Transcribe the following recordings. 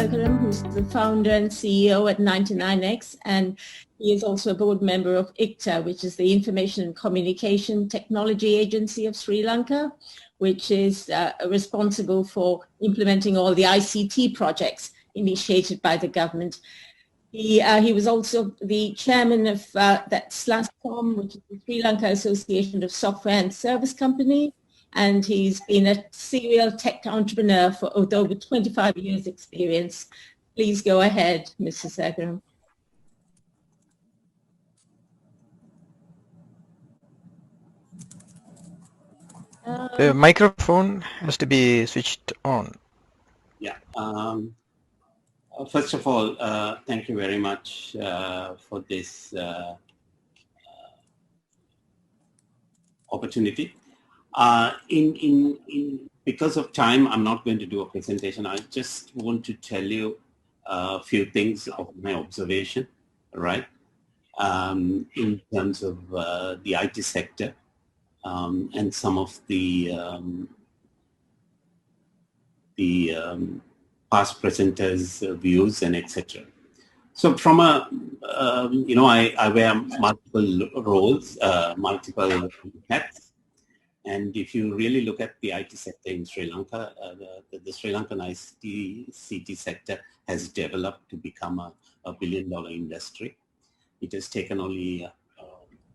Sekaram, who's the founder and CEO at 99X, and he is also a board member of ICTA, which is the Information and Communication Technology Agency of Sri Lanka, which is responsible for implementing all the ICT projects initiated by the government. He was also the chairman of that SLASCOM, which is the Sri Lanka Association of Software and Service Company, and he's been a serial tech entrepreneur with over 25 years experience. Please go ahead, Mr. Sekaram. The microphone has to be switched on. Yeah. First of all, thank you very much for this opportunity. Because of time, I'm not going to do a presentation. I just want to tell you a few things of my observation, right? In terms of the IT sector and some of the past presenters' views and etc. So from a, I wear multiple roles, multiple hats. And if you really look at the IT sector in Sri Lanka, the Sri Lankan ICT sector has developed to become a billion-dollar industry. It has taken only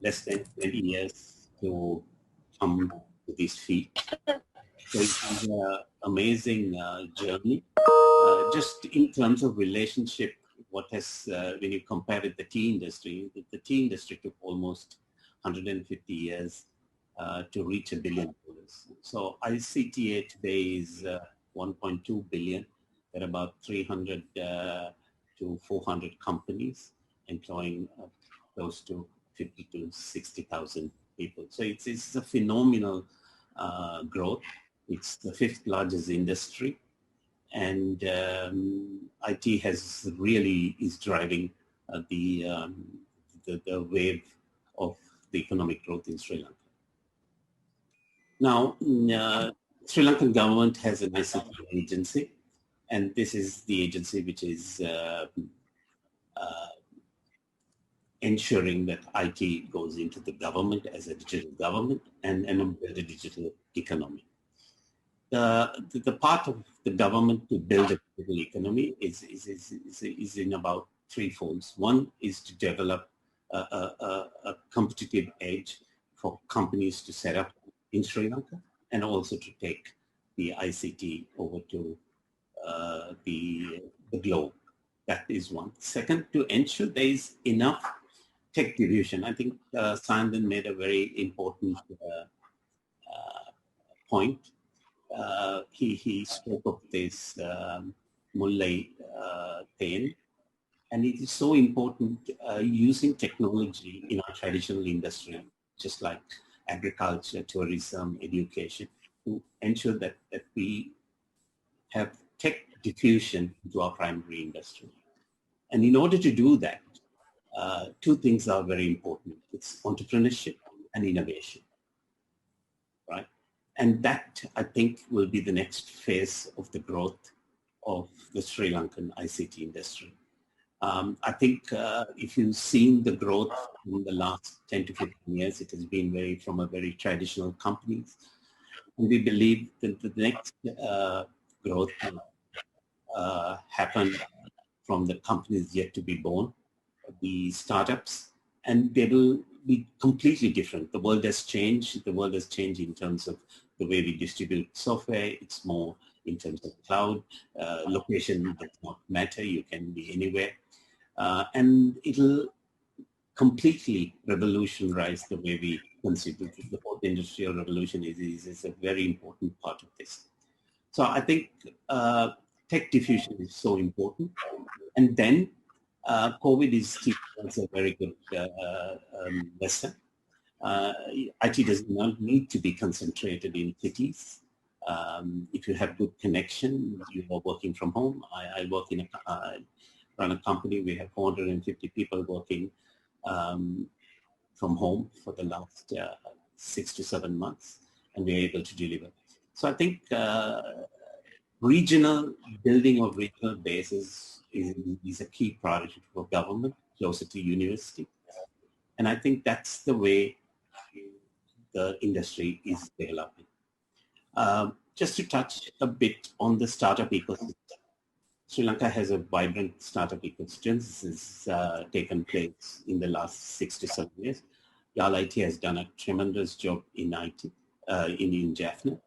less than 20 years to come to this feat. So it's an amazing journey. Just in terms of relationship, what has, when you compare with the tea industry took almost 150 years to reach $1 billion. So ICTA today is 1.2 billion. There are about 300 to 400 companies employing close to 50 to 60,000 people. So it's a phenomenal growth. It's the 5th largest industry, and IT is driving the wave of the economic growth in Sri Lanka. Now, Sri Lankan government has an ICT agency, and this is the agency which is ensuring that IT goes into the government as a digital government and build a digital economy. The part of the government to build a digital economy is in about 3 folds. One is to develop a competitive edge for companies to set up in Sri Lanka, and also to take the ICT over to the globe. That is one. Second, to ensure there is enough tech diffusion. I think Sandan made a very important point. He spoke of this Mullai thing, and it is so important using technology in our traditional industry, just like agriculture, tourism, education, to ensure that we have tech diffusion into our primary industry. And in order to do that, 2 things are very important. It's entrepreneurship and innovation, right? And that, I think, will be the next phase of the growth of the Sri Lankan ICT industry. I think if you've seen the growth in the last 10 to 15 years, it has been from a very traditional companies. And we believe that the next growth will happen from the companies yet to be born, the startups, and they will be completely different. The world has changed. The world has changed in terms of the way we distribute software. It's more in terms of cloud. Location does not matter. You can be anywhere. And it'll completely revolutionize the way we consider it. The 4th industrial revolution is a very important part of this. So I think tech diffusion is so important. And then COVID is teaching us a very good lesson. IT does not need to be concentrated in cities. If you have good connection, you are working from home. I work in run a company. We have 450 people working from home for the last 6 to 7 months, and we're able to deliver. So I think Regional building of regional bases is a key priority for government closer to university. And I think that's the way the industry is developing. Just to touch a bit on the startup ecosystem. Sri Lanka has a vibrant startup ecosystem. This has taken place in the last 6 to 7 years. YAL IT has done a tremendous job in IT, in Jaffna.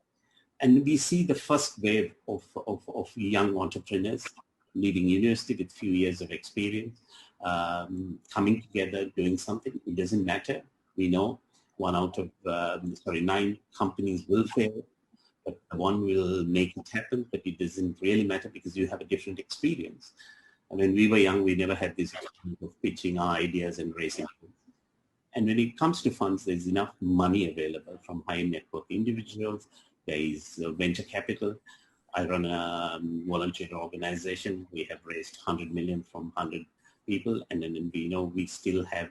And we see the first wave of young entrepreneurs leaving university with few years of experience, coming together, doing something. It doesn't matter. We know 9 companies will fail, but one will make it happen, but it doesn't really matter because you have a different experience. And when we were young, we never had this experience of pitching our ideas and raising funds. And when it comes to funds, there's enough money available from high net worth individuals. There is venture capital. I run a volunteer organization. We have raised 100 million from 100 people. And then we know we still have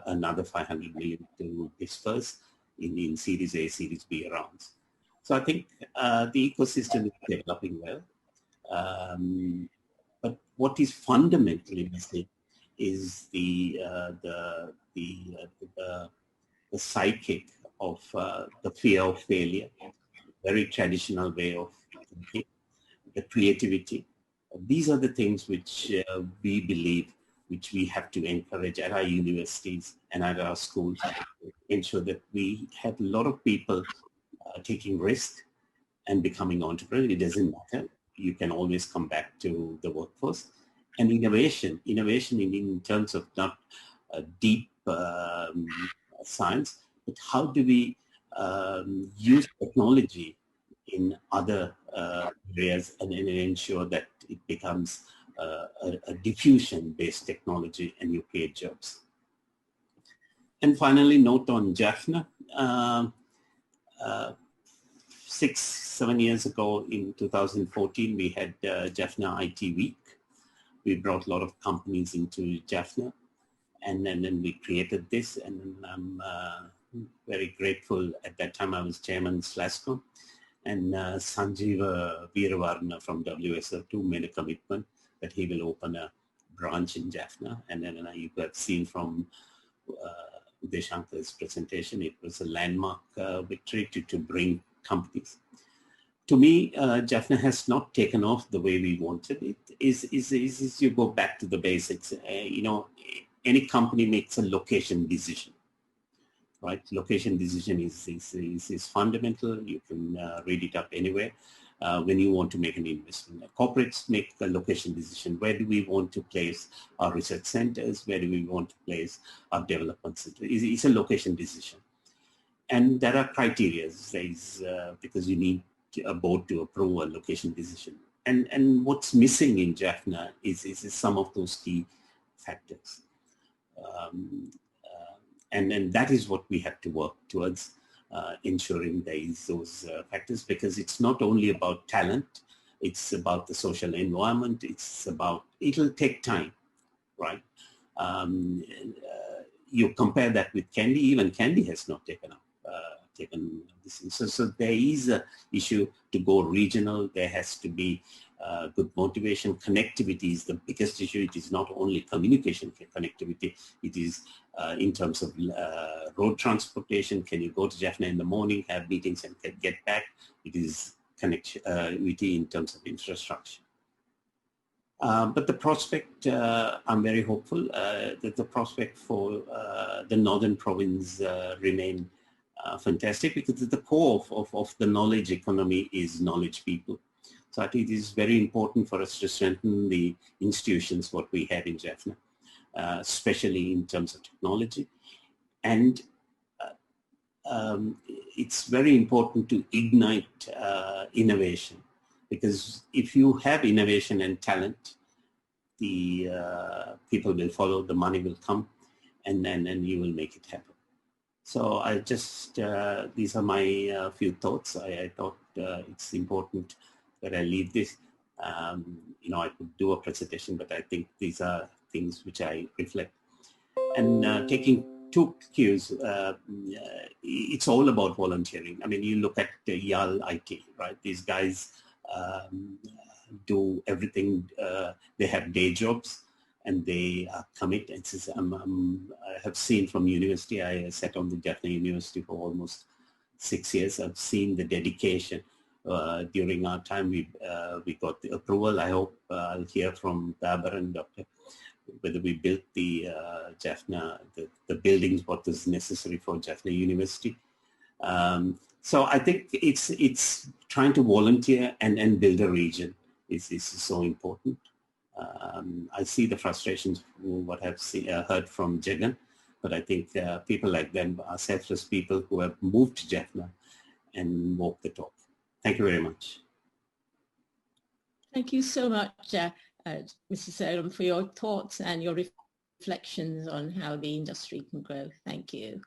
another 500 million to disperse in Series A, Series B rounds. So I think the ecosystem is developing well. But what is fundamentally missing is the psychic of the fear of failure, very traditional way of thinking, the creativity. These are the things which we believe, which we have to encourage at our universities and at our schools, ensure that we have a lot of people taking risk and becoming entrepreneurs. It doesn't matter. You can always come back to the workforce. And innovation in terms of not deep science, but how do we use technology in other areas and ensure that it becomes a diffusion-based technology and you create jobs. And finally, note on Jaffna. 6-7 years ago in 2014, we had Jaffna IT Week. We brought a lot of companies into Jaffna, and then we created this, and I'm very grateful. At that time, I was chairman SLASCOM, and Sanjeeva Veeravarna from WSO2 made a commitment that he will open a branch in Jaffna, and then you have seen from Deshankar's presentation, it was a landmark victory to bring companies. To me, Jaffna has not taken off the way we wanted it. Is you go back to the basics. Any company makes a location decision, right? Location decision is fundamental. You can read it up anywhere when you want to make an investment. Corporates make a location decision. Where do we want to place our research centers? Where do we want to place our development centers? It's a location decision. And there are criteria, because you need a board to approve a location decision. And what's missing in Jaffna is some of those key factors. And that is what we have to work towards, ensuring there is those factors, because it's not only about talent, it's about the social environment, it'll take time, right? You compare that with Candy, even Candy has not taken this. So there is an issue to go regional. There has to be good motivation. Connectivity is the biggest issue. It is not only communication connectivity. It is in terms of road transportation. Can you go to Jaffna in the morning, have meetings and get back? It is connectivity in terms of infrastructure. But the prospect, I'm very hopeful that the prospect for the northern province remain fantastic, because at the core of the knowledge economy is knowledge people. So I think it is very important for us to strengthen the institutions, what we have in Jaffna, especially in terms of technology. And it's very important to ignite innovation, because if you have innovation and talent, the people will follow, the money will come, and then you will make it happen. So I just, these are my few thoughts. I thought it's important that I leave this. I could do a presentation, but I think these are things which I reflect. And taking two cues, it's all about volunteering. I mean, you look at YAL IT, right? These guys do everything. They have day jobs and they commit. I have seen from university, I sat on the Jaffna University for almost 6 years. I've seen the dedication. During our time, we got the approval. I hope I'll hear from Babar and Dr. whether we built the Jaffna, the buildings, what is necessary for Jaffna University. So I think it's trying to volunteer and build a region is so important. I see the frustrations, what I've heard from Jagan, but I think people like them are selfless people who have moved to Jaffna and walked the talk. Thank you very much. Thank you so much, Mr. Sekaram, for your thoughts and your reflections on how the industry can grow. Thank you.